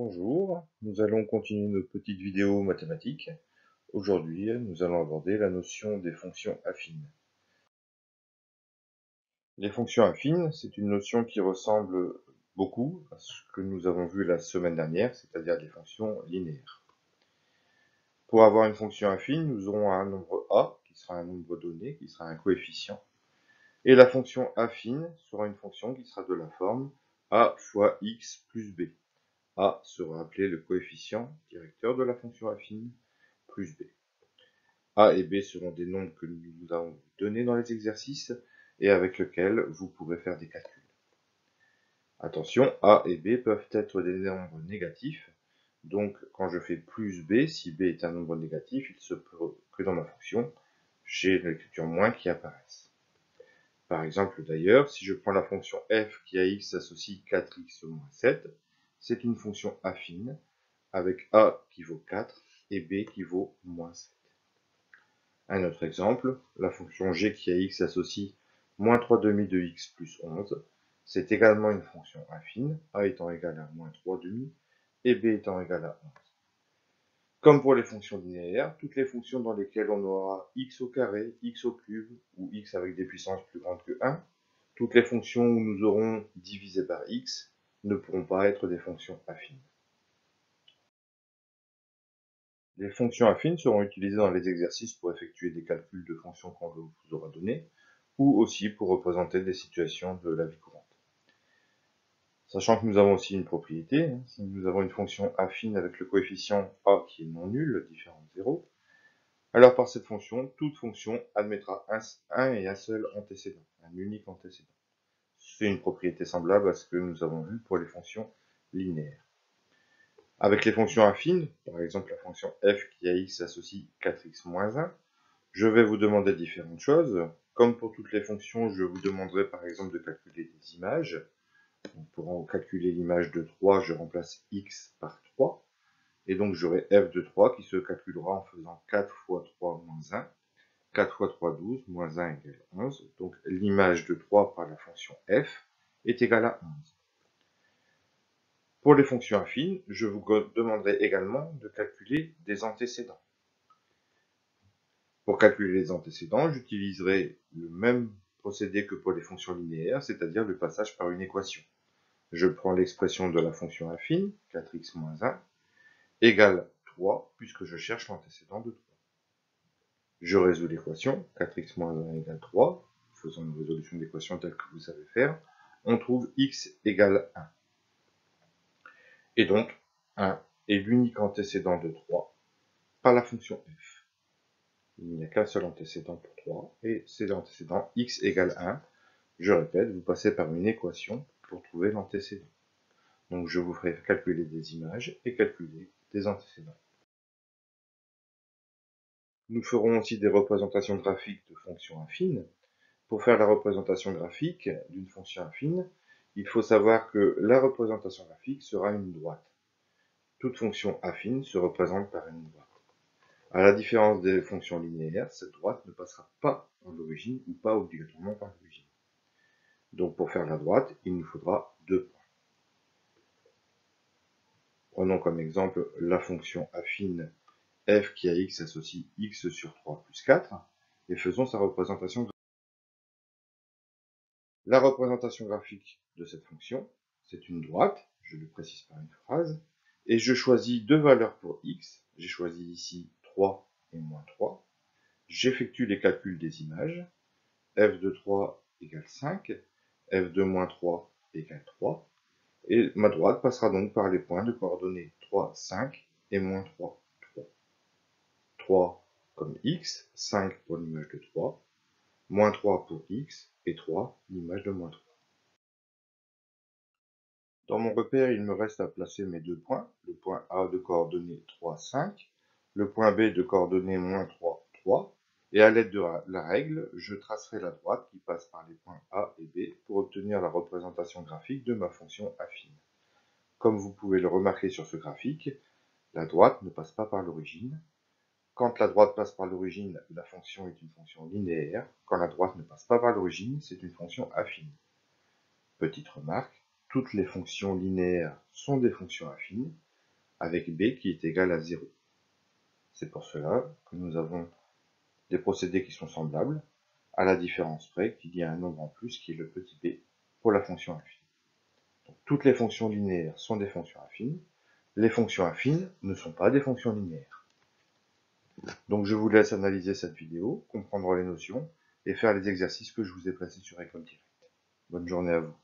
Bonjour, nous allons continuer notre petite vidéo mathématique. Aujourd'hui, nous allons aborder la notion des fonctions affines. Les fonctions affines, c'est une notion qui ressemble beaucoup à ce que nous avons vu la semaine dernière, c'est-à-dire des fonctions linéaires. Pour avoir une fonction affine, nous aurons un nombre a, qui sera un nombre donné, qui sera un coefficient. Et la fonction affine sera une fonction qui sera de la forme a fois x plus b. A sera appelé le coefficient directeur de la fonction affine, plus b. A et b seront des nombres que nous vous avons donnés dans les exercices et avec lesquels vous pourrez faire des calculs. Attention, A et b peuvent être des nombres négatifs, donc quand je fais plus b, si b est un nombre négatif, il se peut que dans ma fonction, j'ai l'écriture moins qui apparaisse. Par exemple d'ailleurs, si je prends la fonction f qui à x associe 4x moins 7, c'est une fonction affine, avec a qui vaut 4 et b qui vaut moins 7. Un autre exemple, la fonction g qui à x associe moins 3 demi de x plus 11, c'est également une fonction affine, a étant égal à moins 3 demi et b étant égal à 11. Comme pour les fonctions linéaires, toutes les fonctions dans lesquelles on aura x au carré, x au cube ou x avec des puissances plus grandes que 1, toutes les fonctions où nous aurons divisé par x ne pourront pas être des fonctions affines. Les fonctions affines seront utilisées dans les exercices pour effectuer des calculs de fonctions qu'on vous aura données, ou aussi pour représenter des situations de la vie courante. Sachant que nous avons aussi une propriété, si nous avons une fonction affine avec le coefficient a qui est non nul, différent de 0, alors par cette fonction, toute fonction admettra un et un seul antécédent, un unique antécédent. C'est une propriété semblable à ce que nous avons vu pour les fonctions linéaires. Avec les fonctions affines, par exemple la fonction f qui à x associe 4x moins 1, je vais vous demander différentes choses. Comme pour toutes les fonctions, je vous demanderai par exemple de calculer des images. Donc, pour calculer l'image de 3, je remplace x par 3. Et donc j'aurai f de 3 qui se calculera en faisant 4 fois 3 moins 1. 4 fois 3, 12, moins 1 égale 11. Donc l'image de 3 par la fonction f est égale à 11. Pour les fonctions affines, je vous demanderai également de calculer des antécédents. Pour calculer les antécédents, j'utiliserai le même procédé que pour les fonctions linéaires, c'est-à-dire le passage par une équation. Je prends l'expression de la fonction affine, 4x moins 1, égale 3, puisque je cherche l'antécédent de 3. Je résous l'équation, 4x moins 1 égale 3, faisons une résolution d'équation telle que vous savez faire, on trouve x égale 1. Et donc, 1 est l'unique antécédent de 3 par la fonction f. Il n'y a qu'un seul antécédent pour 3, et c'est l'antécédent x égale 1. Je répète, vous passez par une équation pour trouver l'antécédent. Donc je vous ferai calculer des images et calculer des antécédents. Nous ferons aussi des représentations graphiques de fonctions affines. Pour faire la représentation graphique d'une fonction affine, il faut savoir que la représentation graphique sera une droite. Toute fonction affine se représente par une droite. À la différence des fonctions linéaires, cette droite ne passera pas par l'origine ou pas obligatoirement par l'origine. Donc pour faire la droite, il nous faudra deux points. Prenons comme exemple la fonction affine f qui à x associe x sur 3 plus 4 et faisons sa représentation graphique. La représentation graphique de cette fonction, c'est une droite, je le précise par une phrase, et je choisis deux valeurs pour x, j'ai choisi ici 3 et moins 3, j'effectue les calculs des images, f de 3 égale 5, f de moins 3 égale 3, et ma droite passera donc par les points de coordonnées 3, 5 et moins 3, 3. 3 comme x, 5 pour l'image de 3, moins 3 pour x, et 3, l'image de moins 3. Dans mon repère, il me reste à placer mes deux points, le point A de coordonnées 3, 5, le point B de coordonnées moins 3, 3, et à l'aide de la règle, je tracerai la droite qui passe par les points A et B pour obtenir la représentation graphique de ma fonction affine. Comme vous pouvez le remarquer sur ce graphique, la droite ne passe pas par l'origine. Quand la droite passe par l'origine, la fonction est une fonction linéaire. Quand la droite ne passe pas par l'origine, c'est une fonction affine. Petite remarque, toutes les fonctions linéaires sont des fonctions affines, avec b qui est égal à 0. C'est pour cela que nous avons des procédés qui sont semblables, à la différence près qu'il y a un nombre en plus qui est le petit b pour la fonction affine. Donc, toutes les fonctions linéaires sont des fonctions affines. Les fonctions affines ne sont pas des fonctions linéaires. Donc je vous laisse analyser cette vidéo, comprendre les notions et faire les exercices que je vous ai placés sur École Directe. Bonne journée à vous.